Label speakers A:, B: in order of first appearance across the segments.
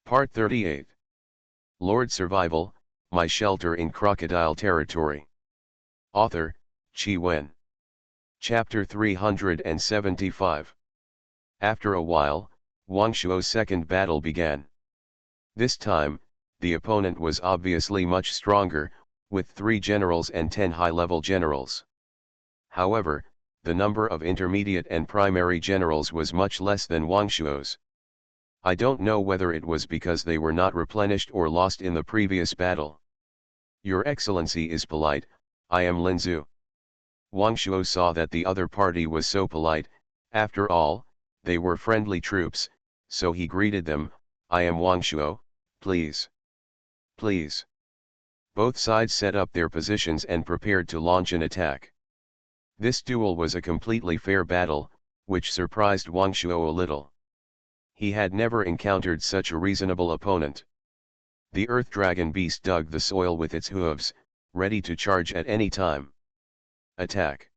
A: Part 38. Lord Survival, My Shelter in Crocodile Territory. Author, Chi Wen. Chapter 375. After a while, Wang Shuo's second battle began. This time, the opponent was obviously much stronger, with 3 generals and 10 high-level generals. However, the number of intermediate and primary generals was much less than Wang Shuo's. I don't know whether it was because they were not replenished or lost in the previous battle. Your Excellency is polite, I am Lin Zhu. Wang Shuo saw that the other party was so polite. After all, they were friendly troops, so he greeted them, I am Wang Shuo, please. Please. Both sides set up their positions and prepared to launch an attack. This duel was a completely fair battle, which surprised Wang Shuo a little. He had never encountered such a reasonable opponent. The Earth Dragon Beast dug the soil with its hooves, ready to charge at any time. Attack!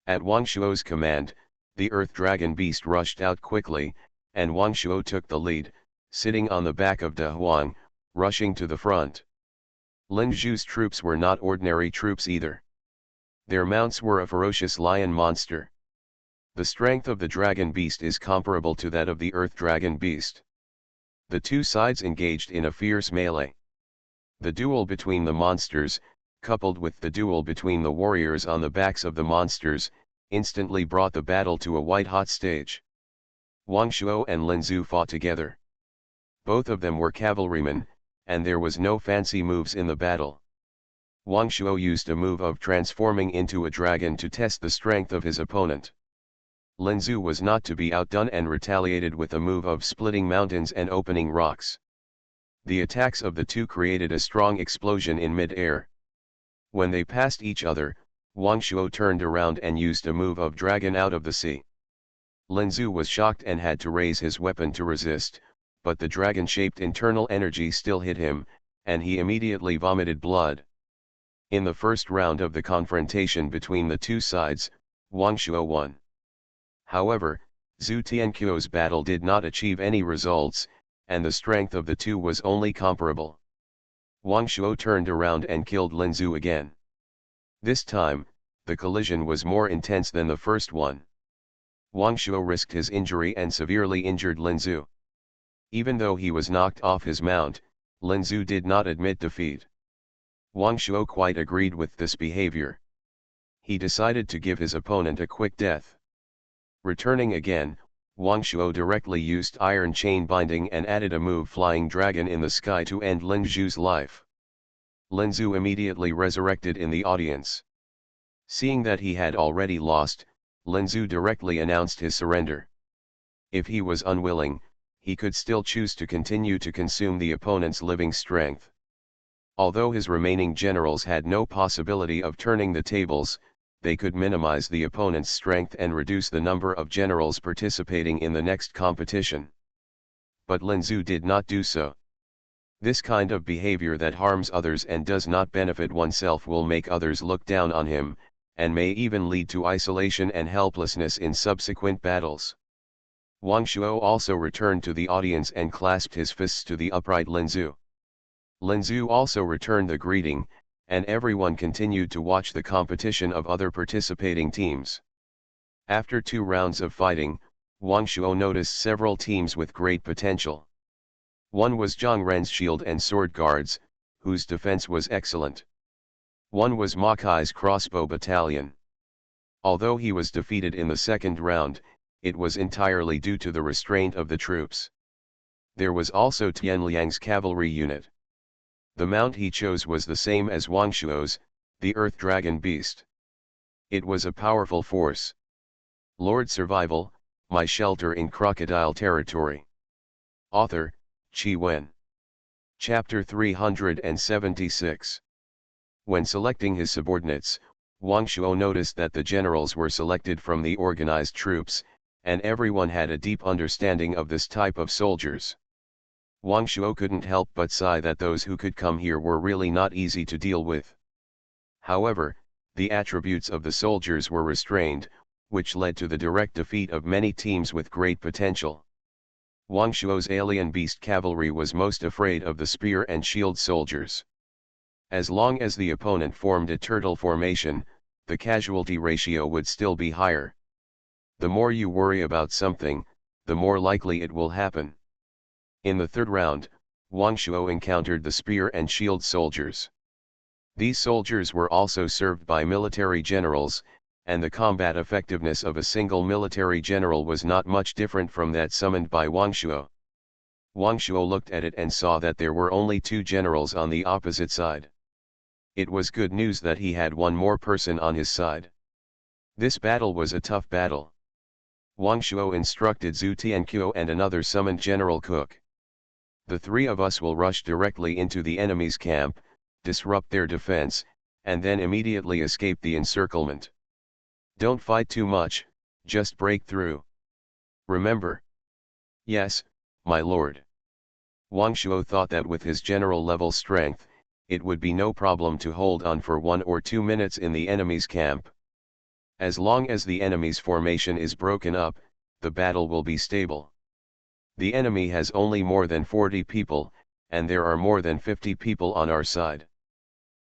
A: At Wang Shuo's command, the Earth Dragon Beast rushed out quickly, and Wang Shuo took the lead, sitting on the back of De Huang, rushing to the front. Lin Zhu's troops were not ordinary troops either. Their mounts were a ferocious lion monster. The strength of the dragon beast is comparable to that of the earth dragon beast. The two sides engaged in a fierce melee. The duel between the monsters, coupled with the duel between the warriors on the backs of the monsters, instantly brought the battle to a white-hot stage. Wang Shuo and Lin Zhu fought together. Both of them were cavalrymen, and there was no fancy moves in the battle. Wang Shuo used a move of transforming into a dragon to test the strength of his opponent. Lin Zhu was not to be outdone and retaliated with a move of splitting mountains and opening rocks. The attacks of the two created a strong explosion in mid-air. When they passed each other, Wang Shuo turned around and used a move of dragon out of the sea. Lin Zhu was shocked and had to raise his weapon to resist, but the dragon-shaped internal energy still hit him, and he immediately vomited blood. In the first round of the confrontation between the two sides, Wang Shuo won. However, Zhu Tianqiu's battle did not achieve any results, and the strength of the two was only comparable. Wang Shuo turned around and killed Lin Zhu again. This time, the collision was more intense than the first one. Wang Shuo risked his injury and severely injured Lin Zhu. Even though he was knocked off his mount, Lin Zhu did not admit defeat. Wang Shuo quite agreed with this behavior. He decided to give his opponent a quick death. Returning again, Wang Shuo directly used iron chain binding and added a move flying dragon in the sky to end Lin Zhu's life. Lin Zhu immediately resurrected in the audience. Seeing that he had already lost, Lin Zhu directly announced his surrender. If he was unwilling, he could still choose to continue to consume the opponent's living strength. Although his remaining generals had no possibility of turning the tables, they could minimize the opponent's strength and reduce the number of generals participating in the next competition. But Lin Zhu did not do so. This kind of behavior that harms others and does not benefit oneself will make others look down on him, and may even lead to isolation and helplessness in subsequent battles. Wang Shuo also returned to the audience and clasped his fists to the upright Lin Zhu. Lin Zhu also returned the greeting, and everyone continued to watch the competition of other participating teams. After 2 rounds of fighting, Wang Shuo noticed several teams with great potential. One was Zhang Ren's shield and sword guards, whose defense was excellent. One was Ma Kai's crossbow battalion. Although he was defeated in the second round, it was entirely due to the restraint of the troops. There was also Tian Liang's cavalry unit. The mount he chose was the same as Wang Shuo's, the Earth Dragon Beast. It was a powerful force. Lord Survival, My Shelter in Crocodile Territory. Author, Chi Wen. Chapter 376. When selecting his subordinates, Wang Shuo noticed that the generals were selected from the organized troops, and everyone had a deep understanding of this type of soldiers. Wang Shuo couldn't help but sigh that those who could come here were really not easy to deal with. However, the attributes of the soldiers were restrained, which led to the direct defeat of many teams with great potential. Wang Shuo's alien beast cavalry was most afraid of the spear and shield soldiers. As long as the opponent formed a turtle formation, the casualty ratio would still be higher. The more you worry about something, the more likely it will happen. In the third round, Wang Shuo encountered the spear and shield soldiers. These soldiers were also served by military generals, and the combat effectiveness of a single military general was not much different from that summoned by Wang Shuo. Wang Shuo looked at it and saw that there were only 2 generals on the opposite side. It was good news that he had one more person on his side. This battle was a tough battle. Wang Shuo instructed Zhu Tianqiu and another summoned General Cook. The 3 of us will rush directly into the enemy's camp, disrupt their defense, and then immediately escape the encirclement. Don't fight too much, just break through. Remember? Yes, my lord. Wang Shuo thought that with his general-level strength, it would be no problem to hold on for 1 or 2 minutes in the enemy's camp. As long as the enemy's formation is broken up, the battle will be stable. The enemy has only more than 40 people, and there are more than 50 people on our side.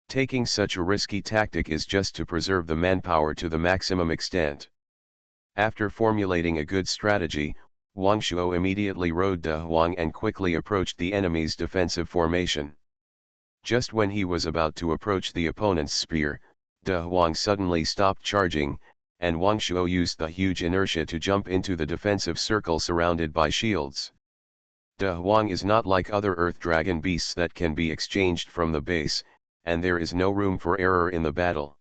A: Taking such a risky tactic is just to preserve the manpower to the maximum extent. After formulating a good strategy, Wang Shuo immediately rode De Huang and quickly approached the enemy's defensive formation. Just when he was about to approach the opponent's spear, De Huang suddenly stopped charging, and Wang Shuo used the huge inertia to jump into the defensive circle surrounded by shields. De Huang is not like other earth dragon beasts that can be exchanged from the base, and there is no room for error in the battle.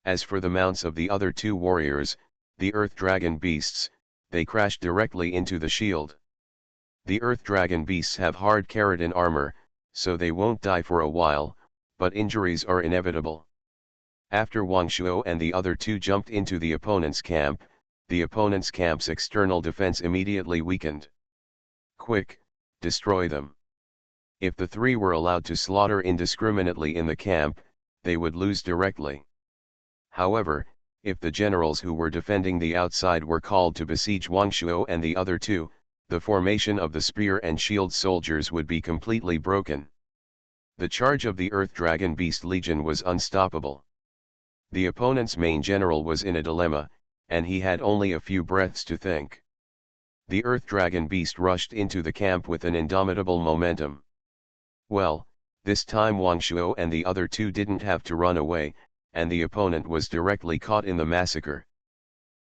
A: As for the mounts of the other 2 warriors, the earth dragon beasts, they crashed directly into the shield. The earth dragon beasts have hard keratin armor, so they won't die for a while, but injuries are inevitable. After Wang Shuo and the other 2 jumped into the opponent's camp, the opponent's camp's external defense immediately weakened. Quick, destroy them. If the 3 were allowed to slaughter indiscriminately in the camp, they would lose directly. However, if the generals who were defending the outside were called to besiege Wang Shuo and the other 2, the formation of the spear and shield soldiers would be completely broken. The charge of the Earth Dragon Beast Legion was unstoppable. The opponent's main general was in a dilemma, and he had only a few breaths to think. The Earth Dragon Beast rushed into the camp with an indomitable momentum. Well, this time Wang Shuo and the other 2 didn't have to run away, and the opponent was directly caught in the massacre.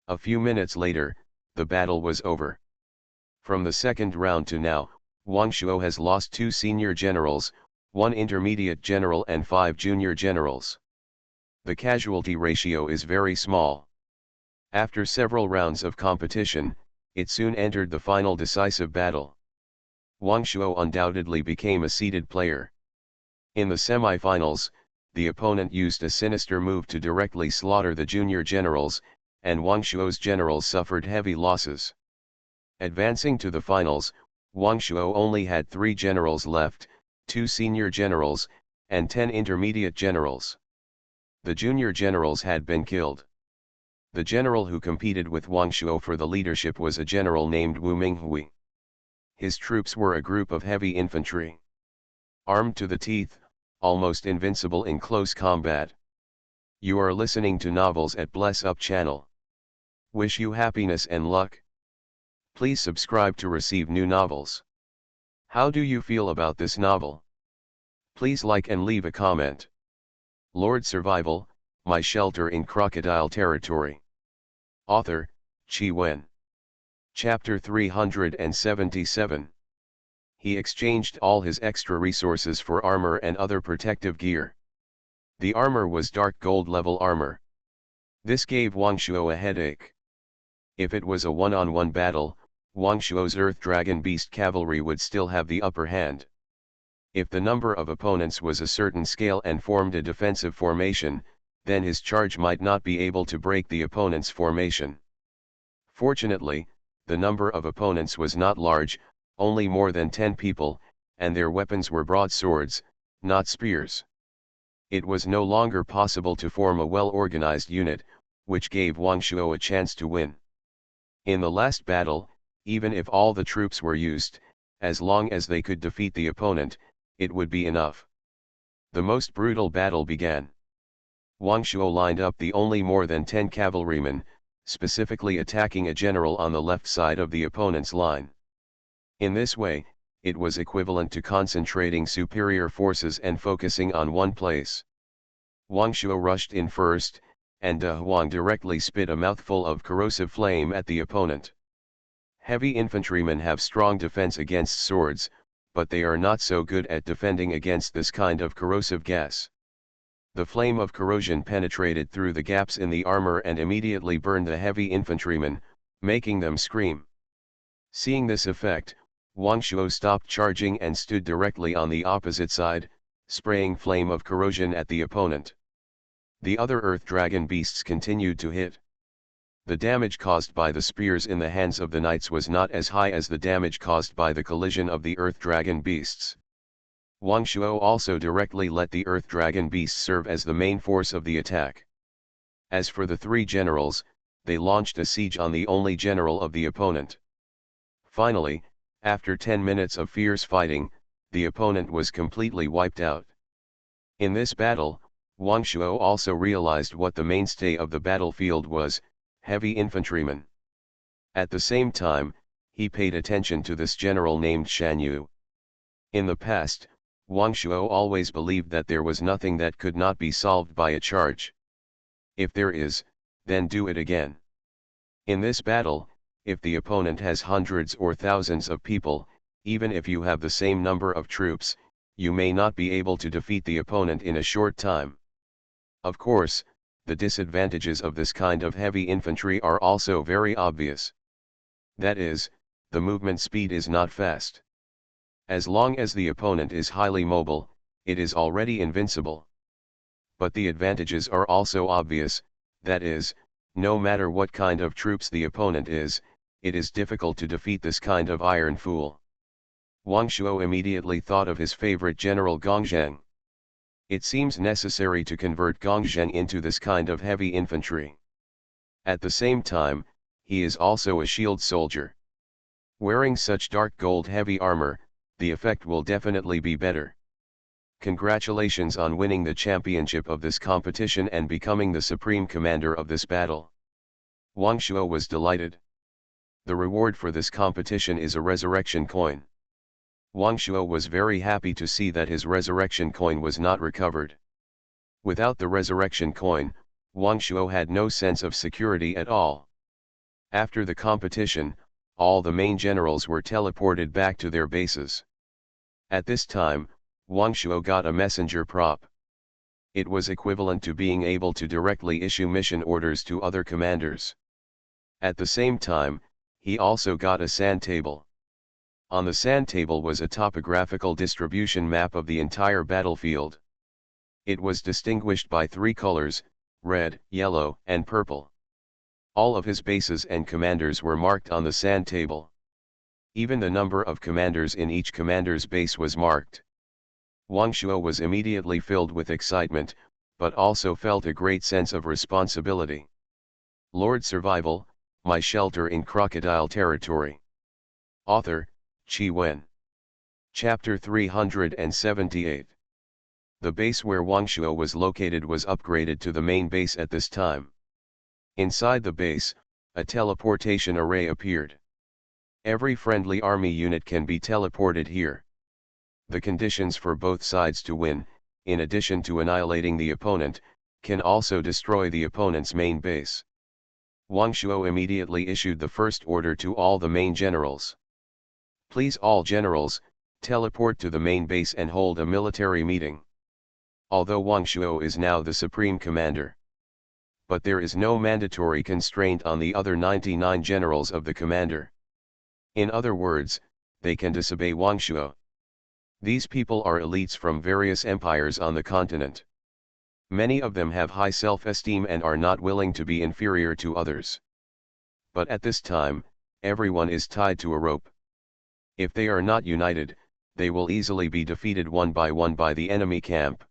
A: A few minutes later, the battle was over. From the second round to now, Wang Shuo has lost 2 senior generals, 1 intermediate general and 5 junior generals. The casualty ratio is very small. After several rounds of competition, it soon entered the final decisive battle. Wang Shuo undoubtedly became a seeded player. In the semi-finals, the opponent used a sinister move to directly slaughter the junior generals, and Wang Shuo's generals suffered heavy losses. Advancing to the finals, Wang Shuo only had 3 generals left, 2 senior generals, and 10 intermediate generals. The junior generals had been killed. The general who competed with Wang Shuo for the leadership was a general named Wu Minghui. His troops were a group of heavy infantry. Armed to the teeth, almost invincible in close combat. You are listening to Novels at Bless Up channel. Wish you happiness and luck. Please subscribe to receive new novels. How do you feel about this novel? Please like and leave a comment. Lord Survival, My Shelter in Crocodile Territory. Author, Qi Wen. Chapter 377. He exchanged all his extra resources for armor and other protective gear. The armor was dark gold level armor. This gave Wang Shuo a headache. If it was a one-on-one battle, Wang Shuo's Earth Dragon Beast cavalry would still have the upper hand. If the number of opponents was a certain scale and formed a defensive formation, then his charge might not be able to break the opponent's formation. Fortunately, the number of opponents was not large, only more than 10 people, and their weapons were broadswords, not spears. It was no longer possible to form a well-organized unit, which gave Wang Shuo a chance to win. In the last battle, even if all the troops were used, as long as they could defeat the opponent, it would be enough. The most brutal battle began. Wang Shuo lined up the only more than 10 cavalrymen, specifically attacking a general on the left side of the opponent's line. In this way, it was equivalent to concentrating superior forces and focusing on one place. Wang Shuo rushed in first, and De Huang directly spit a mouthful of corrosive flame at the opponent. Heavy infantrymen have strong defense against swords, but they are not so good at defending against this kind of corrosive gas. The flame of corrosion penetrated through the gaps in the armor and immediately burned the heavy infantrymen, making them scream. Seeing this effect, Wang Shuo stopped charging and stood directly on the opposite side, spraying flame of corrosion at the opponent. The other earth dragon beasts continued to hit. The damage caused by the spears in the hands of the knights was not as high as the damage caused by the collision of the earth dragon beasts. Wang Shuo also directly let the earth dragon beasts serve as the main force of the attack. As for the three generals, they launched a siege on the only general of the opponent. Finally, after 10 minutes of fierce fighting, the opponent was completely wiped out. In this battle, Wang Shuo also realized what the mainstay of the battlefield was: heavy infantrymen. At the same time, he paid attention to this general named Shan Yu. In the past, Wang Shuo always believed that there was nothing that could not be solved by a charge. If there is, then do it again. In this battle, if the opponent has hundreds or thousands of people, even if you have the same number of troops, you may not be able to defeat the opponent in a short time. Of course, the disadvantages of this kind of heavy infantry are also very obvious. That is, the movement speed is not fast. As long as the opponent is highly mobile, it is already invincible. But the advantages are also obvious, that is, no matter what kind of troops the opponent is, it is difficult to defeat this kind of iron fool. Wang Shuo immediately thought of his favorite general Gongzheng. It seems necessary to convert Gongzheng into this kind of heavy infantry. At the same time, he is also a shield soldier. Wearing such dark gold heavy armor, the effect will definitely be better. Congratulations on winning the championship of this competition and becoming the supreme commander of this battle. Wang Shuo was delighted. The reward for this competition is a resurrection coin. Wang Shuo was very happy to see that his resurrection coin was not recovered. Without the resurrection coin, Wang Shuo had no sense of security at all. After the competition, all the main generals were teleported back to their bases. At this time, Wang Shuo got a messenger prop. It was equivalent to being able to directly issue mission orders to other commanders. At the same time, he also got a sand table. On the sand table was a topographical distribution map of the entire battlefield. It was distinguished by 3 colors: red, yellow, and purple. All of his bases and commanders were marked on the sand table. Even the number of commanders in each commander's base was marked. Wang Shuo was immediately filled with excitement, but also felt a great sense of responsibility. Lord Survival, My Shelter in Crocodile Territory. Author, Qi Wen. Chapter 378. The base where Wang Shuo was located was upgraded to the main base at this time. Inside the base, a teleportation array appeared. Every friendly army unit can be teleported here. The conditions for both sides to win, in addition to annihilating the opponent, can also destroy the opponent's main base. Wang Shuo immediately issued the first order to all the main generals. Please all generals, teleport to the main base and hold a military meeting. Although Wang Shuo is now the supreme commander, but there is no mandatory constraint on the other 99 generals of the commander. In other words, they can disobey Wang Shuo. These people are elites from various empires on the continent. Many of them have high self-esteem and are not willing to be inferior to others. But at this time, everyone is tied to a rope. If they are not united, they will easily be defeated one by the enemy camp.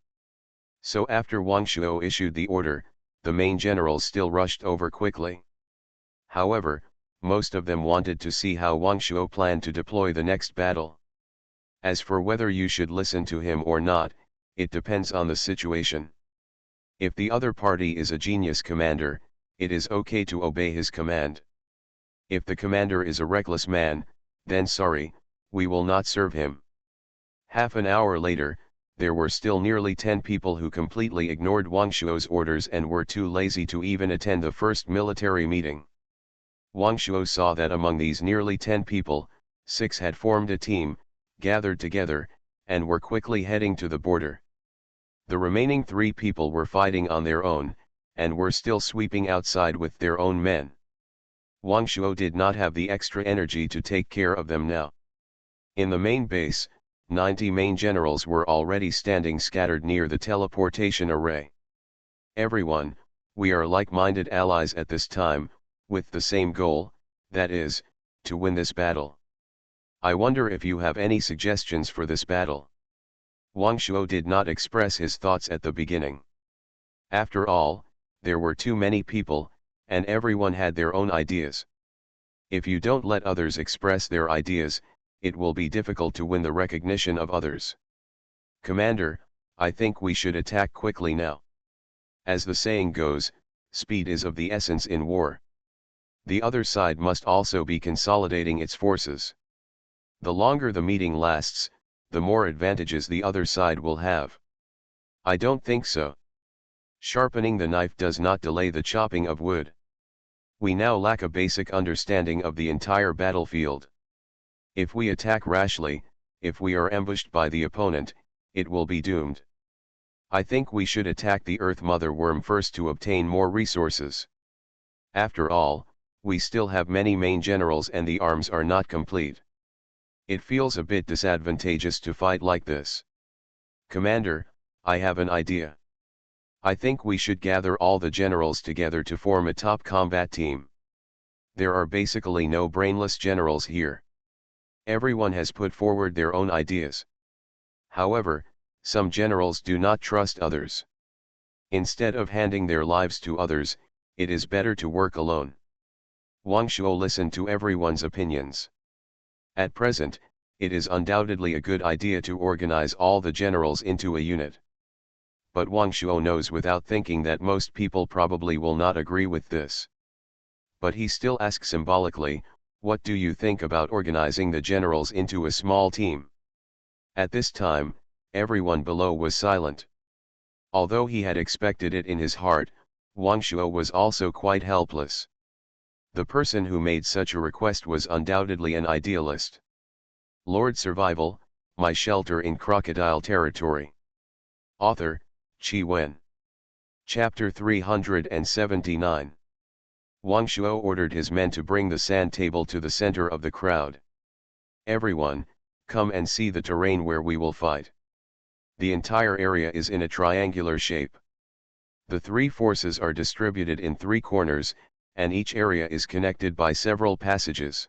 A: So after Wang Shuo issued the order, the main generals still rushed over quickly. However, most of them wanted to see how Wang Shuo planned to deploy the next battle. As for whether you should listen to him or not, it depends on the situation. If the other party is a genius commander, it is okay to obey his command. If the commander is a reckless man, then sorry, we will not serve him. Half an hour later, there were still nearly 10 people who completely ignored Wang Shuo's orders and were too lazy to even attend the first military meeting. Wang Shuo saw that among these nearly 10 people, 6 had formed a team, gathered together, and were quickly heading to the border. The remaining 3 people were fighting on their own, and were still sweeping outside with their own men. Wang Shuo did not have the extra energy to take care of them now. In the main base, 90 main generals were already standing scattered near the teleportation array. Everyone, we are like-minded allies at this time, with the same goal, that is, to win this battle. I wonder if you have any suggestions for this battle. Wang Shuo did not express his thoughts at the beginning. After all, there were too many people, and everyone had their own ideas. If you don't let others express their ideas, it will be difficult to win the recognition of others. Commander, I think we should attack quickly now. As the saying goes, speed is of the essence in war. The other side must also be consolidating its forces. The longer the meeting lasts, the more advantages the other side will have. I don't think so. Sharpening the knife does not delay the chopping of wood. We now lack a basic understanding of the entire battlefield. If we attack rashly, if we are ambushed by the opponent, it will be doomed. I think we should attack the Earth Mother Worm first to obtain more resources. After all, we still have many main generals and the arms are not complete. It feels a bit disadvantageous to fight like this. Commander, I have an idea. I think we should gather all the generals together to form a top combat team. There are basically no brainless generals here. Everyone has put forward their own ideas. However, some generals do not trust others. Instead of handing their lives to others, it is better to work alone. Wang Shuo listened to everyone's opinions. At present, it is undoubtedly a good idea to organize all the generals into a unit. But Wang Shuo knows without thinking that most people probably will not agree with this. But he still asks symbolically, what do you think about organizing the generals into a small team? At this time, everyone below was silent. Although he had expected it in his heart, Wang Shuo was also quite helpless. The person who made such a request was undoubtedly an idealist. Lord Survival, My Shelter in Crocodile Territory. Author, Qi Wen. Chapter 379. Wang Shuo ordered his men to bring the sand table to the center of the crowd. Everyone, come and see the terrain where we will fight. The entire area is in a triangular shape. The 3 forces are distributed in 3 corners, and each area is connected by several passages.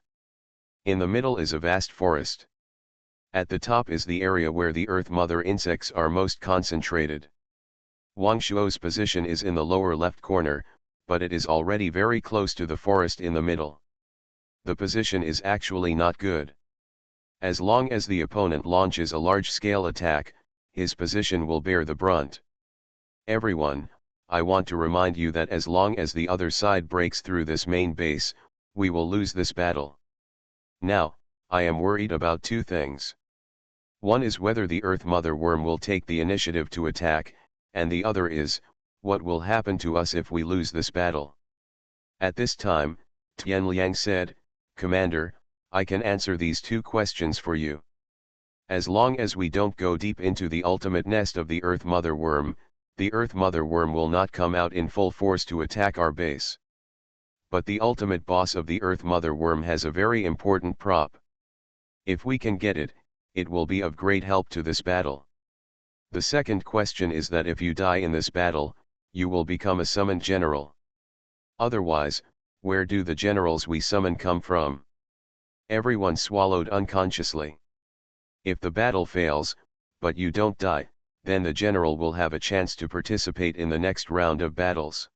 A: In the middle is a vast forest. At the top is the area where the Earth Mother insects are most concentrated. Wang Shuo's position is in the lower left corner, but it is already very close to the forest in the middle. The position is actually not good. As long as the opponent launches a large-scale attack, his position will bear the brunt. Everyone, I want to remind you that as long as the other side breaks through this main base, we will lose this battle. Now, I am worried about 2 things. One is whether the Earth Mother Worm will take the initiative to attack, and the other is, what will happen to us if we lose this battle? At this time, Tian Liang said, Commander, I can answer these 2 questions for you. As long as we don't go deep into the ultimate nest of the Earth Mother Worm, the Earth Mother Worm will not come out in full force to attack our base. But the ultimate boss of the Earth Mother Worm has a very important prop. If we can get it, it will be of great help to this battle. The second question is that if you die in this battle, you will become a summoned general. Otherwise, where do the generals we summon come from? Everyone swallowed unconsciously. If the battle fails, but you don't die, then the general will have a chance to participate in the next round of battles.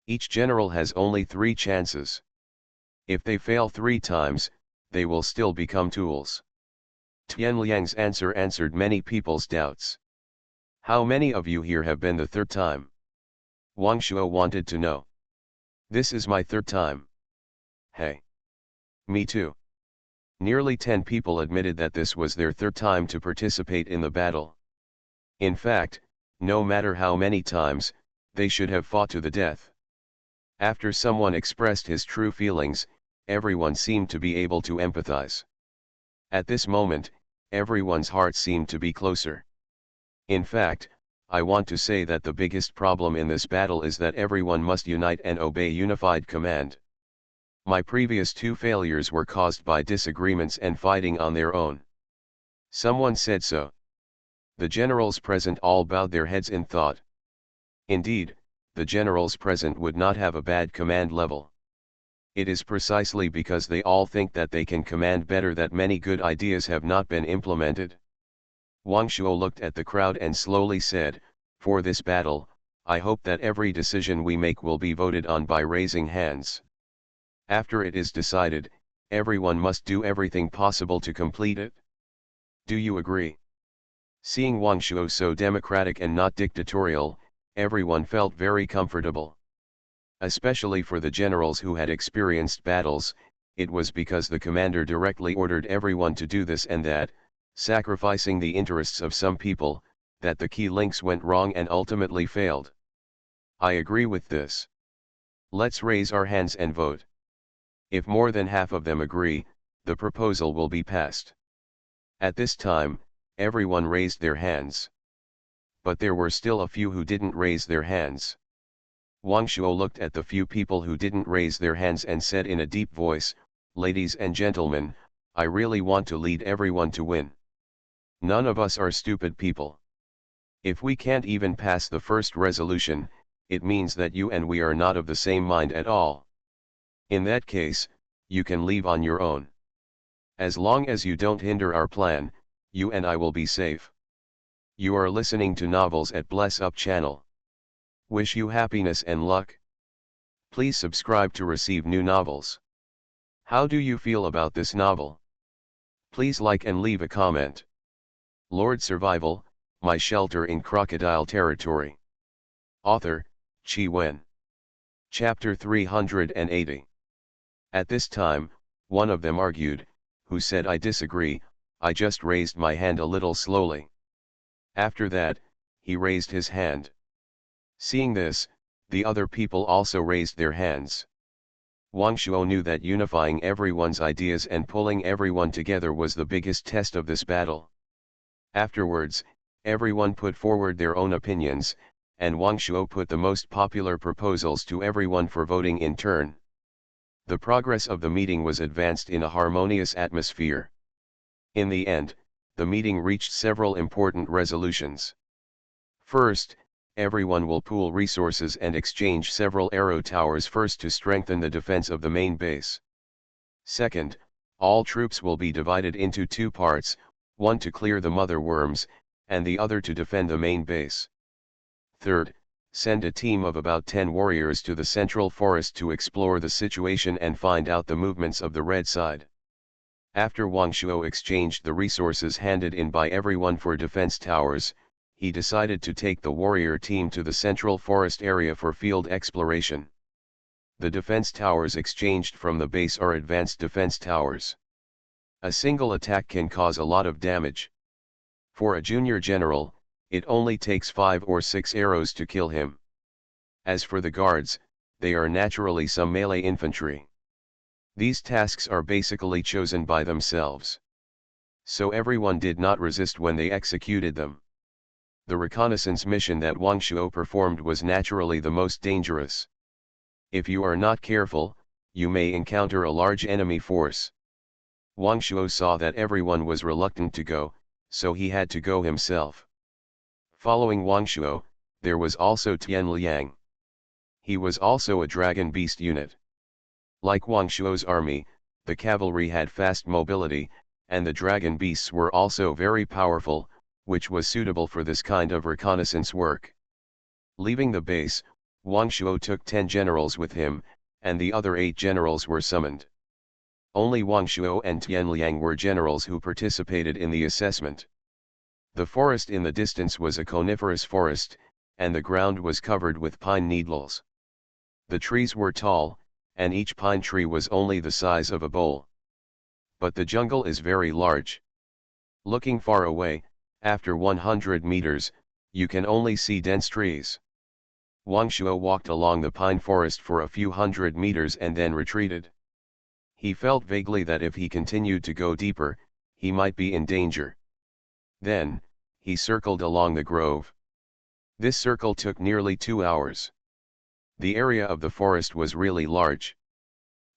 A: Each general has only 3 chances. If they fail 3 times, they will still become tools. Tian Liang's answer answered many people's doubts. How many of you here have been the 3rd time? Wang Shuo wanted to know. This is my 3rd time. Hey. Me too. Nearly 10 people admitted that this was their 3rd time to participate in the battle. In fact, no matter how many times, they should have fought to the death. After someone expressed his true feelings, everyone seemed to be able to empathize. At this moment, everyone's heart seemed to be closer. In fact, I want to say that the biggest problem in this battle is that everyone must unite and obey unified command. My previous 2 failures were caused by disagreements and fighting on their own. Someone said so. The generals present all bowed their heads in thought. Indeed, the generals present would not have a bad command level. It is precisely because they all think that they can command better that many good ideas have not been implemented. Wang Shuo looked at the crowd and slowly said, "For this battle, I hope that every decision we make will be voted on by raising hands. After it is decided, everyone must do everything possible to complete it. Do you agree?" Seeing Wang Shuo so democratic and not dictatorial, everyone felt very comfortable. Especially for the generals who had experienced battles, it was because the commander directly ordered everyone to do this and that, sacrificing the interests of some people, that the key links went wrong and ultimately failed. I agree with this. Let's raise our hands and vote. If more than half of them agree, the proposal will be passed. At this time, everyone raised their hands. But there were still a few who didn't raise their hands. Wang Shuo looked at the few people who didn't raise their hands and said in a deep voice, "Ladies and gentlemen, I really want to lead everyone to win. None of us are stupid people. If we can't even pass the first resolution, it means that you and we are not of the same mind at all. In that case, you can leave on your own. As long as you don't hinder our plan, you and I will be safe." You are listening to Novels at Bless Up channel. Wish you happiness and luck. Please subscribe to receive new novels. How do you feel about this novel? Please like and leave a comment. Lord Survival, My Shelter in Crocodile Territory. Author, Qi Wen. Chapter 380. At this time, one of them argued, who said, "I disagree, I just raised my hand a little slowly." After that, he raised his hand. Seeing this, the other people also raised their hands. Wang Shuo knew that unifying everyone's ideas and pulling everyone together was the biggest test of this battle. Afterwards, everyone put forward their own opinions, and Wang Shuo put the most popular proposals to everyone for voting in turn. The progress of the meeting was advanced in a harmonious atmosphere. In the end, the meeting reached several important resolutions. First, everyone will pool resources and exchange several arrow towers first to strengthen the defense of the main base. Second, all troops will be divided into 2 parts, one to clear the mother worms, and the other to defend the main base. Third, send a team of about 10 warriors to the central forest to explore the situation and find out the movements of the red side. After Wang Shuo exchanged the resources handed in by everyone for defense towers, he decided to take the warrior team to the central forest area for field exploration. The defense towers exchanged from the base are advanced defense towers. A single attack can cause a lot of damage. For a junior general, it only takes 5 or 6 arrows to kill him. As for the guards, they are naturally some melee infantry. These tasks are basically chosen by themselves. So everyone did not resist when they executed them. The reconnaissance mission that Wang Shuo performed was naturally the most dangerous. If you are not careful, you may encounter a large enemy force. Wang Shuo saw that everyone was reluctant to go, so he had to go himself. Following Wang Shuo, there was also Tian Liang. He was also a dragon beast unit. Like Wang Shuo's army, the cavalry had fast mobility, and the dragon beasts were also very powerful, which was suitable for this kind of reconnaissance work. Leaving the base, Wang Shuo took 10 generals with him, and the other 8 generals were summoned. Only Wang Shuo and Tian Liang were generals who participated in the assessment. The forest in the distance was a coniferous forest, and the ground was covered with pine needles. The trees were tall, and each pine tree was only the size of a bowl. But the jungle is very large. Looking far away, after 100 meters, you can only see dense trees. Wang Shuo walked along the pine forest for a few hundred meters and then retreated. He felt vaguely that if he continued to go deeper, he might be in danger. Then, he circled along the grove. This circle took nearly 2 hours. The area of the forest was really large.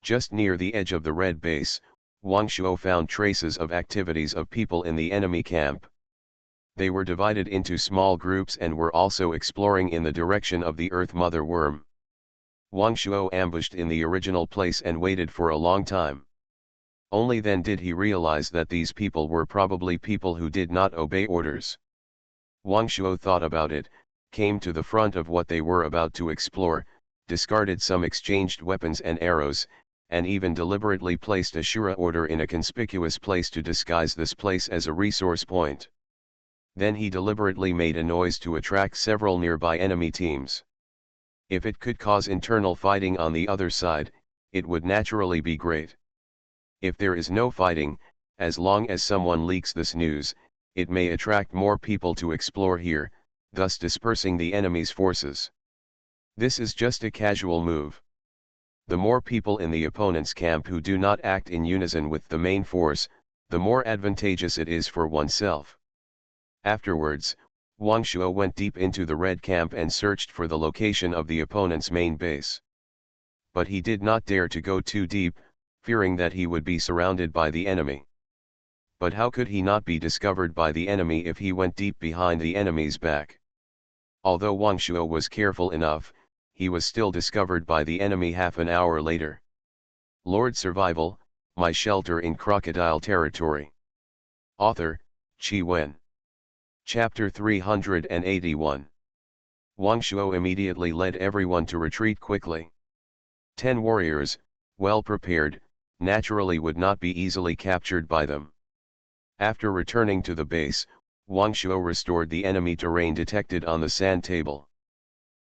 A: Just near the edge of the red base, Wang Shuo found traces of activities of people in the enemy camp. They were divided into small groups and were also exploring in the direction of the Earth Mother Worm. Wang Shuo ambushed in the original place and waited for a long time. Only then did he realize that these people were probably people who did not obey orders. Wang Shuo thought about it, came to the front of what they were about to explore, discarded some exchanged weapons and arrows, and even deliberately placed a Shura order in a conspicuous place to disguise this place as a resource point. Then he deliberately made a noise to attract several nearby enemy teams. If it could cause internal fighting on the other side, it would naturally be great. If there is no fighting, as long as someone leaks this news, it may attract more people to explore here, thus dispersing the enemy's forces. This is just a casual move. The more people in the opponent's camp who do not act in unison with the main force, the more advantageous it is for oneself. Afterwards, Wang Shuo went deep into the red camp and searched for the location of the opponent's main base. But he did not dare to go too deep, fearing that he would be surrounded by the enemy. But how could he not be discovered by the enemy if he went deep behind the enemy's back? Although Wang Shuo was careful enough, he was still discovered by the enemy half an hour later. Lord Survival, My Shelter in Crocodile Territory. Author, Qi Wen. Chapter 381. Wang Shuo immediately led everyone to retreat quickly. 10 warriors, well prepared, naturally would not be easily captured by them. After returning to the base, Wang Shuo restored the enemy terrain detected on the sand table.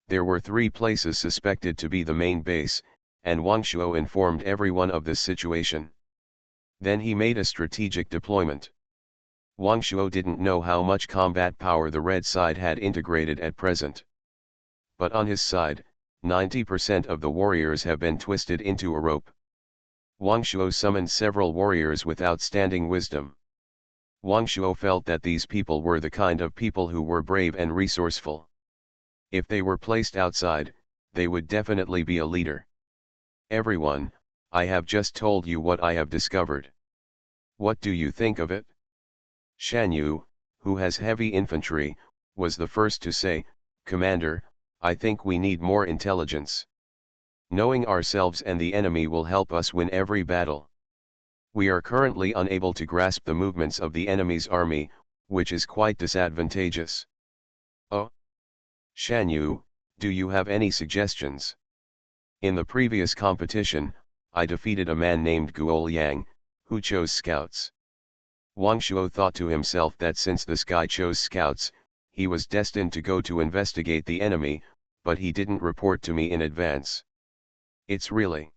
A: There were 3 places suspected to be the main base, and Wang Shuo informed everyone of this situation. Then he made a strategic deployment. Wang Shuo didn't know how much combat power the red side had integrated at present. But on his side, 90% of the warriors have been twisted into a rope. Wang Shuo summoned several warriors with outstanding wisdom. Wang Shuo felt that these people were the kind of people who were brave and resourceful. If they were placed outside, they would definitely be a leader. Everyone, I have just told you what I have discovered. What do you think of it? Shan Yu, who has heavy infantry, was the first to say, Commander, I think we need more intelligence. Knowing ourselves and the enemy will help us win every battle. We are currently unable to grasp the movements of the enemy's army, which is quite disadvantageous. Oh? Shan Yu, do you have any suggestions? In the previous competition, I defeated a man named Guo Liang, who chose scouts. Wang Shuo thought to himself that since this guy chose scouts, he was destined to go to investigate the enemy, but he didn't report to me in advance. It's really.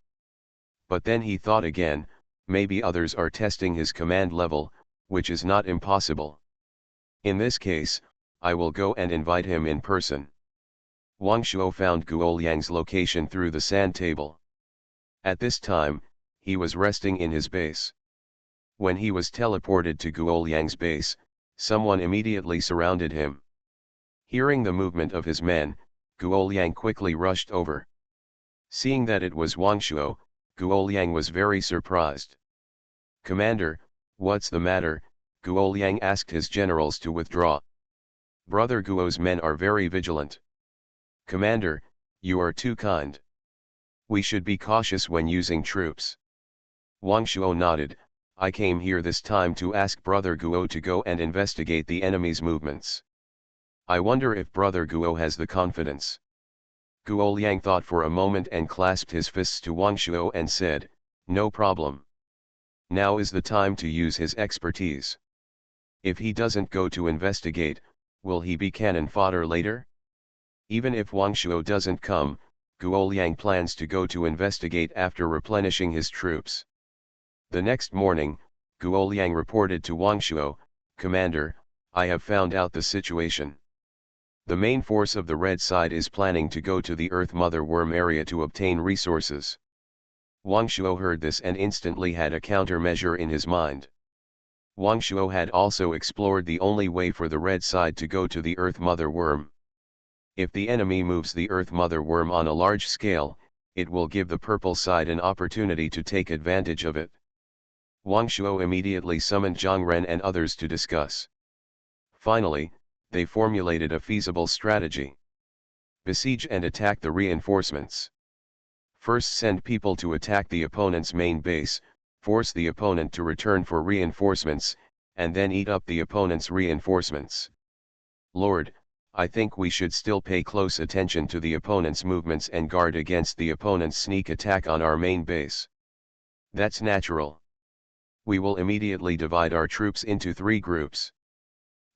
A: But then he thought again, maybe others are testing his command level, which is not impossible. In this case, I will go and invite him in person. Wang Shuo found Guo Liang's location through the sand table. At this time, he was resting in his base. When he was teleported to Guo Liang's base, someone immediately surrounded him. Hearing the movement of his men, Guo Liang quickly rushed over. Seeing that it was Wang Shuo, Guo Liang was very surprised. Commander, what's the matter? Guo Liang asked his generals to withdraw. Brother Guo's men are very vigilant. Commander, you are too kind. We should be cautious when using troops. Wang Shuo nodded. I came here this time to ask Brother Guo to go and investigate the enemy's movements. I wonder if Brother Guo has the confidence. Guo Liang thought for a moment and clasped his fists to Wang Shuo and said, no problem. Now is the time to use his expertise. If he doesn't go to investigate, will he be cannon fodder later? Even if Wang Shuo doesn't come, Guo Liang plans to go to investigate after replenishing his troops. The next morning, Guo Liang reported to Wang Shuo, "Commander, I have found out the situation. The main force of the red side is planning to go to the Earth Mother Worm area to obtain resources." Wang Shuo heard this and instantly had a countermeasure in his mind. Wang Shuo had also explored the only way for the red side to go to the Earth Mother Worm. If the enemy moves the Earth Mother Worm on a large scale, it will give the purple side an opportunity to take advantage of it. Wang Shuo immediately summoned Zhang Ren and others to discuss. Finally, they formulated a feasible strategy. Besiege and attack the reinforcements. First send people to attack the opponent's main base, force the opponent to return for reinforcements, and then eat up the opponent's reinforcements. Lord, I think we should still pay close attention to the opponent's movements and guard against the opponent's sneak attack on our main base. That's natural. We will immediately divide our troops into 3 groups.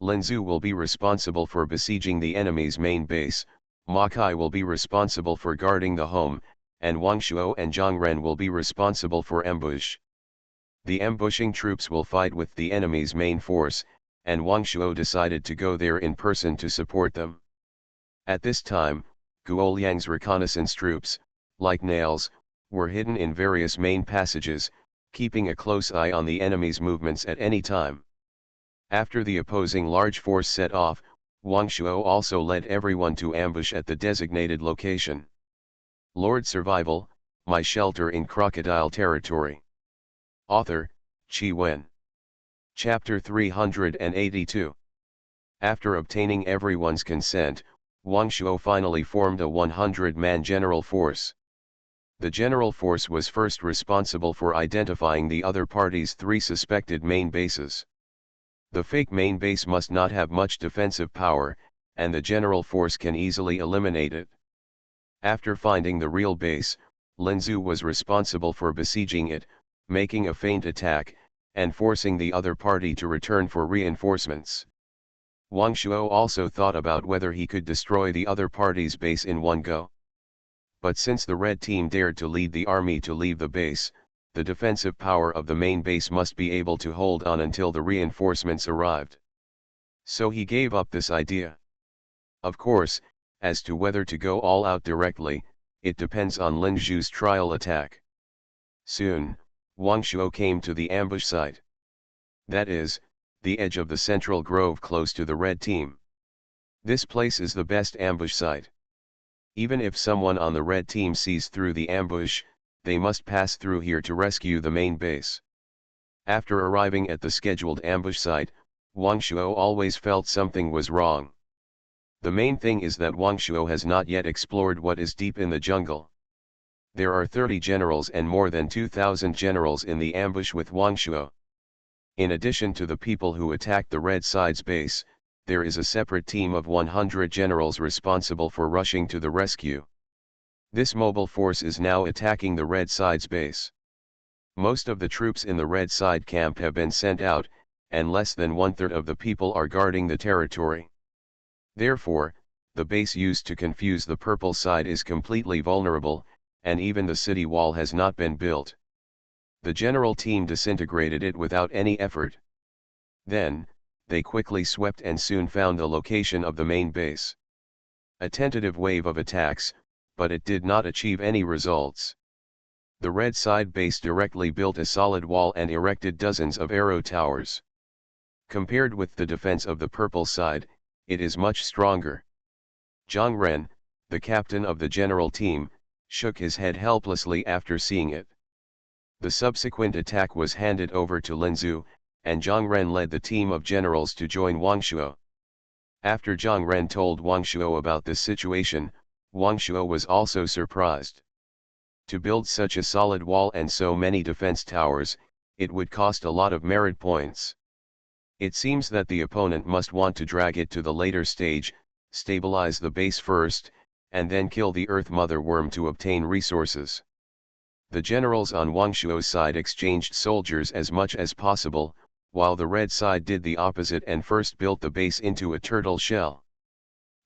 A: Lin Zu will be responsible for besieging the enemy's main base, Ma Kai will be responsible for guarding the home, and Wang Shuo and Zhang Ren will be responsible for ambush. The ambushing troops will fight with the enemy's main force, and Wang Shuo decided to go there in person to support them. At this time, Guo Liang's reconnaissance troops, like nails, were hidden in various main passages, keeping a close eye on the enemy's movements at any time. After the opposing large force set off, Wang Shuo also led everyone to ambush at the designated location. Lord Survival, My Shelter in Crocodile Territory. Author, Qi Wen. Chapter 382. After obtaining everyone's consent, Wang Shuo finally formed a 100-man general force. The general force was first responsible for identifying the other party's 3 suspected main bases. The fake main base must not have much defensive power, and the general force can easily eliminate it. After finding the real base, Lin Zu was responsible for besieging it, making a feint attack, and forcing the other party to return for reinforcements. Wang Shuo also thought about whether he could destroy the other party's base in one go. But since the red team dared to lead the army to leave the base, the defensive power of the main base must be able to hold on until the reinforcements arrived. So he gave up this idea. Of course, as to whether to go all out directly, it depends on Lin Zhu's trial attack. Soon, Wang Shuo came to the ambush site. That is, the edge of the central grove close to the red team. This place is the best ambush site. Even if someone on the red team sees through the ambush, they must pass through here to rescue the main base. After arriving at the scheduled ambush site, Wang Shuo always felt something was wrong. The main thing is that Wang Shuo has not yet explored what is deep in the jungle. There are 30 generals and more than 2,000 generals in the ambush with Wang Shuo. In addition to the people who attacked the red side's base, there is a separate team of 100 generals responsible for rushing to the rescue. This mobile force is now attacking the red side's base. Most of the troops in the red side camp have been sent out, and less than 1/3 of the people are guarding the territory. Therefore, the base used to confuse the purple side is completely vulnerable, and even the city wall has not been built. The general team disintegrated it without any effort. Then, they quickly swept and soon found the location of the main base. A tentative wave of attacks, but it did not achieve any results. The red side base directly built a solid wall and erected dozens of arrow towers. Compared with the defense of the purple side, it is much stronger. Zhang Ren, the captain of the general team, shook his head helplessly after seeing it. The subsequent attack was handed over to Lin Zu, and Zhang Ren led the team of generals to join Wang Shuo. After Zhang Ren told Wang Shuo about this situation, Wang Shuo was also surprised. To build such a solid wall and so many defense towers, it would cost a lot of merit points. It seems that the opponent must want to drag it to the later stage, stabilize the base first, and then kill the Earth Mother Worm to obtain resources. The generals on Wang Shuo's side exchanged soldiers as much as possible, while the red side did the opposite and first built the base into a turtle shell.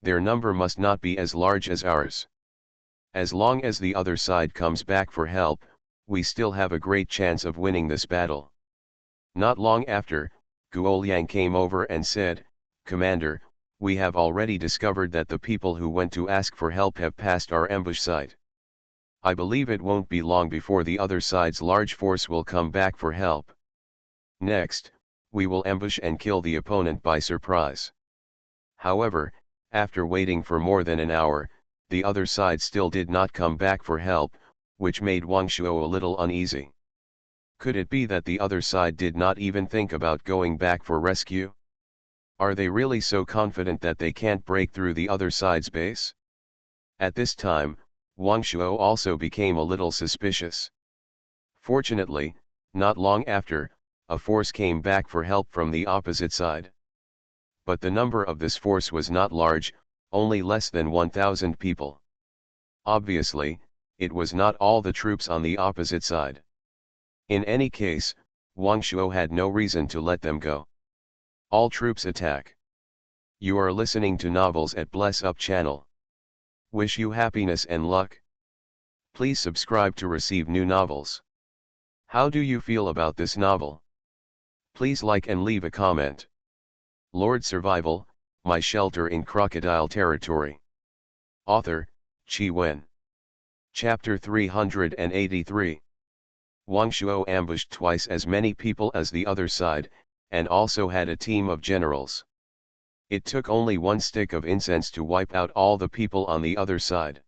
A: Their number must not be as large as ours. As long as the other side comes back for help, we still have a great chance of winning this battle. Not long after, Guoliang came over and said, "Commander, we have already discovered that the people who went to ask for help have passed our ambush site. I believe it won't be long before the other side's large force will come back for help. Next, we will ambush and kill the opponent by surprise." However, after waiting for more than an hour, the other side still did not come back for help, which made Wang Shuo a little uneasy. Could it be that the other side did not even think about going back for rescue? Are they really so confident that they can't break through the other side's base? At this time, Wang Shuo also became a little suspicious. Fortunately, not long after, a force came back for help from the opposite side. But the number of this force was not large, only less than 1,000 people. Obviously, it was not all the troops on the opposite side. In any case, Wang Shuo had no reason to let them go. All troops attack. You are listening to novels at Bless Up channel. Wish you happiness and luck. Please subscribe to receive new novels. How do you feel about this novel? Please like and leave a comment. Lord Survival, My Shelter in Crocodile Territory. Author, Qi Wen. Chapter 383. Wang Shuo ambushed twice as many people as the other side, and also had a team of generals. It took only one stick of incense to wipe out all the people on the other side.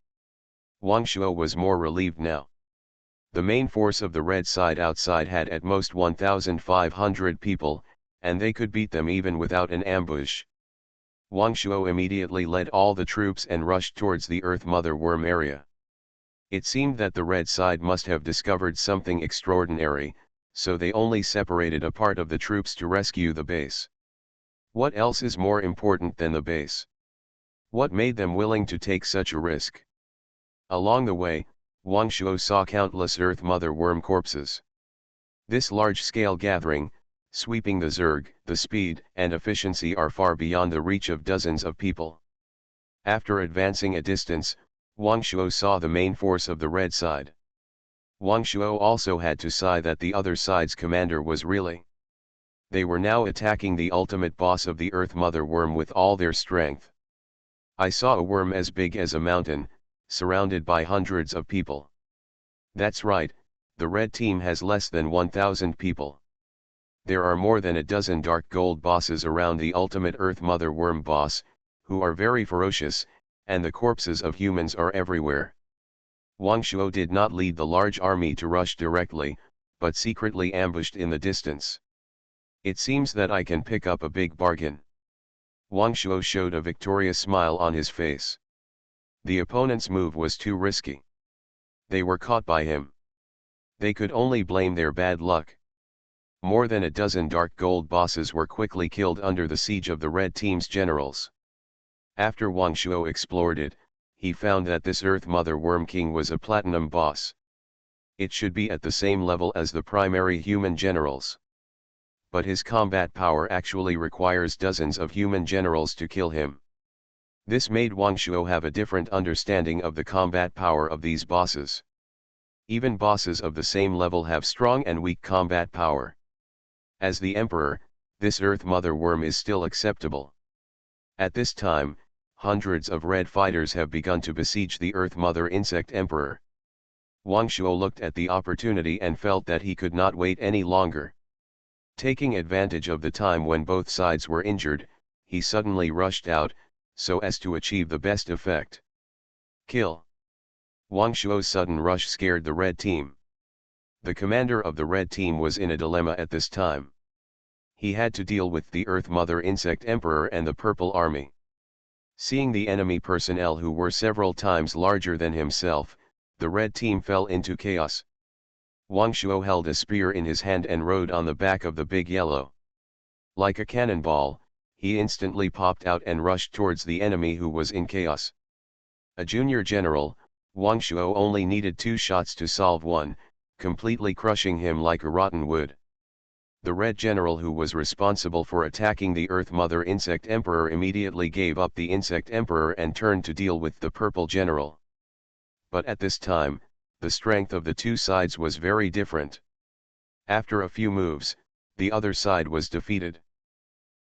A: Wang Shuo was more relieved now. The main force of the red side outside had at most 1,500 people, and they could beat them even without an ambush. Wang Shuo immediately led all the troops and rushed towards the Earth Mother Worm area. It seemed that the red side must have discovered something extraordinary, so they only separated a part of the troops to rescue the base. What else is more important than the base? What made them willing to take such a risk? Along the way, Wang Shuo saw countless Earth Mother Worm corpses. This large-scale gathering, sweeping the Zerg, the speed and efficiency are far beyond the reach of dozens of people. After advancing a distance, Wang Shuo saw the main force of the red side. Wang Shuo also had to sigh that the other side's commander was really. They were now attacking the ultimate boss of the Earth Mother Worm with all their strength. I saw a worm as big as a mountain, surrounded by hundreds of people. That's right, the red team has less than 1,000 people. There are more than a dozen dark gold bosses around the ultimate Earth Mother Worm boss, who are very ferocious, and the corpses of humans are everywhere. Wang Shuo did not lead the large army to rush directly, but secretly ambushed in the distance. It seems that I can pick up a big bargain. Wang Shuo showed a victorious smile on his face. The opponent's move was too risky. They were caught by him. They could only blame their bad luck. More than a dozen dark gold bosses were quickly killed under the siege of the red team's generals. After Wang Shuo explored it, he found that this Earth Mother Worm King was a platinum boss. It should be at the same level as the primary human generals. But his combat power actually requires dozens of human generals to kill him. This made Wang Shuo have a different understanding of the combat power of these bosses. Even bosses of the same level have strong and weak combat power. As the Emperor, this Earth Mother Worm is still acceptable. At this time, hundreds of red fighters have begun to besiege the Earth Mother Insect Emperor. Wang Shuo looked at the opportunity and felt that he could not wait any longer. Taking advantage of the time when both sides were injured, he suddenly rushed out, so as to achieve the best effect. Kill. Wang Shuo's sudden rush scared the red team. The commander of the red team was in a dilemma at this time. He had to deal with the Earth Mother Insect Emperor and the Purple Army. Seeing the enemy personnel who were several times larger than himself, the red team fell into chaos. Wang Shuo held a spear in his hand and rode on the back of the big yellow. Like a cannonball, he instantly popped out and rushed towards the enemy who was in chaos. A junior general, Wang Shuo only needed 2 shots to solve one, completely crushing him like a rotten wood. The Red General who was responsible for attacking the Earth Mother Insect Emperor immediately gave up the Insect Emperor and turned to deal with the Purple General. But at this time, the strength of the two sides was very different. After a few moves, the other side was defeated.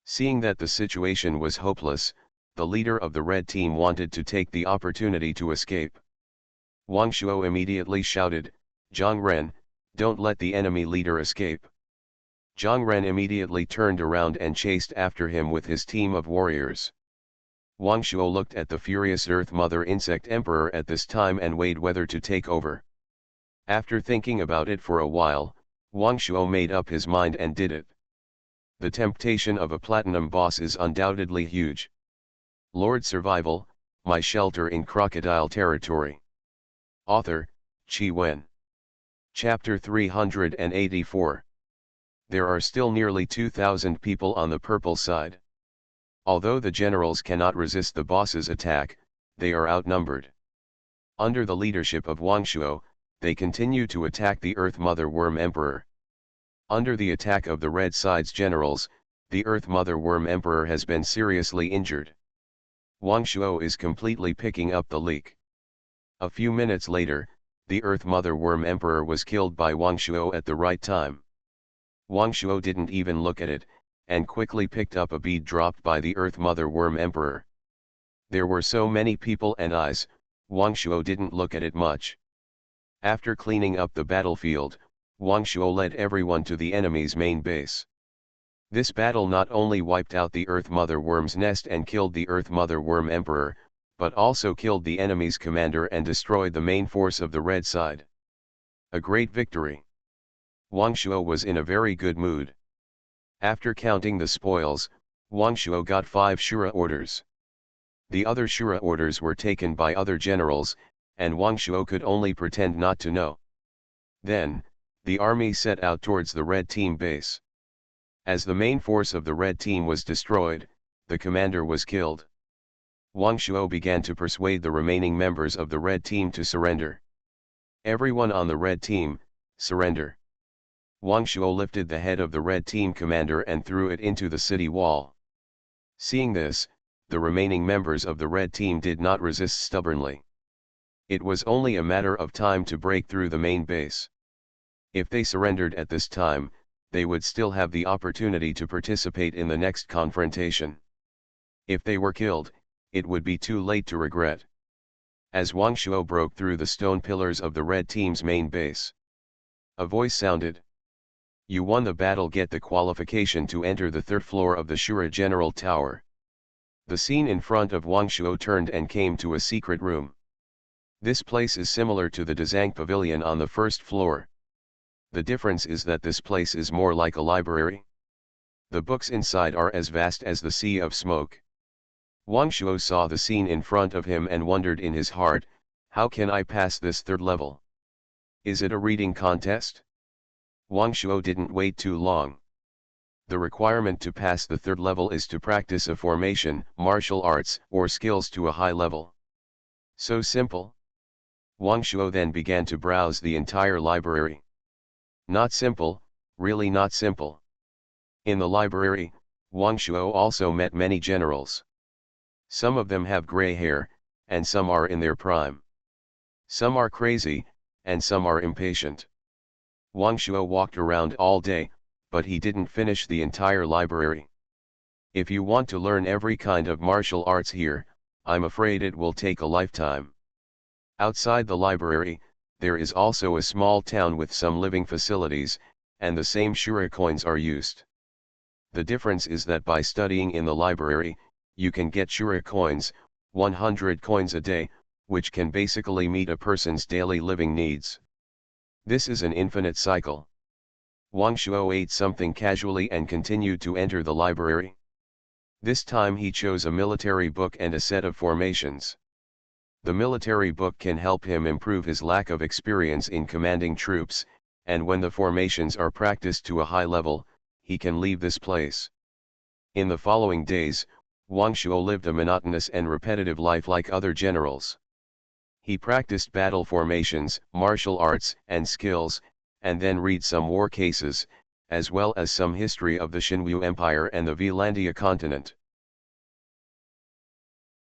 A: Seeing that the situation was hopeless, the leader of the red team wanted to take the opportunity to escape. Wang Shuo immediately shouted, "Zhang Ren, don't let the enemy leader escape." Zhang Ren immediately turned around and chased after him with his team of warriors. Wang Shuo looked at the furious Earth Mother Insect Emperor at this time and weighed whether to take over. After thinking about it for a while, Wang Shuo made up his mind and did it. The temptation of a platinum boss is undoubtedly huge. Lord Survival, My Shelter in Crocodile Territory. Author, Qi Wen. Chapter 384. There are still nearly 2,000 people on the purple side. Although the generals cannot resist the boss's attack, they are outnumbered. Under the leadership of Wang Shuo, they continue to attack the Earth Mother Worm Emperor. Under the attack of the red side's generals, the Earth Mother Worm Emperor has been seriously injured. Wang Shuo is completely picking up the leak. A few minutes later, the Earth Mother Worm Emperor was killed by Wang Shuo at the right time. Wang Shuo didn't even look at it, and quickly picked up a bead dropped by the Earth Mother Worm Emperor. There were so many people and eyes, Wang Shuo didn't look at it much. After cleaning up the battlefield, Wang Shuo led everyone to the enemy's main base. This battle not only wiped out the Earth Mother Worm's nest and killed the Earth Mother Worm Emperor, but also killed the enemy's commander and destroyed the main force of the red side. A great victory. Wang Shuo was in a very good mood. After counting the spoils, Wang Shuo got 5 Shura orders. The other Shura orders were taken by other generals, and Wang Shuo could only pretend not to know. Then, the army set out towards the red team base. As the main force of the red team was destroyed, the commander was killed. Wang Shuo began to persuade the remaining members of the red team to surrender. Everyone on the red team, surrender. Wang Shuo lifted the head of the red team commander and threw it into the city wall. Seeing this, the remaining members of the red team did not resist stubbornly. It was only a matter of time to break through the main base. If they surrendered at this time, they would still have the opportunity to participate in the next confrontation. If they were killed, it would be too late to regret. As Wang Shuo broke through the stone pillars of the red team's main base, a voice sounded. You won the battle. Get the qualification to enter the 3rd floor of the Shura General Tower. The scene in front of Wang Shuo turned and came to a secret room. This place is similar to the Dazang Pavilion on the 1st floor. The difference is that this place is more like a library. The books inside are as vast as the sea of smoke. Wang Shuo saw the scene in front of him and wondered in his heart, how can I pass this 3rd level? Is it a reading contest? Wang Shuo didn't wait too long. The requirement to pass the 3rd level is to practice a formation, martial arts, or skills to a high level. So simple? Wang Shuo then began to browse the entire library. Not simple, really not simple. In the library, Wang Shuo also met many generals. Some of them have gray hair, and some are in their prime. Some are crazy, and some are impatient. Wang Shuo walked around all day, but he didn't finish the entire library. If you want to learn every kind of martial arts here, I'm afraid it will take a lifetime. Outside the library, there is also a small town with some living facilities, and the same Shura coins are used. The difference is that by studying in the library, you can get Shura coins, 100 coins a day, which can basically meet a person's daily living needs. This is an infinite cycle. Wang Shuo ate something casually and continued to enter the library. This time he chose a military book and a set of formations. The military book can help him improve his lack of experience in commanding troops, and when the formations are practiced to a high level, he can leave this place. In the following days, Wang Shuo lived a monotonous and repetitive life like other generals. He practiced battle formations, martial arts, and skills, and then read some war cases, as well as some history of the Shinwu Empire and the Velandia continent.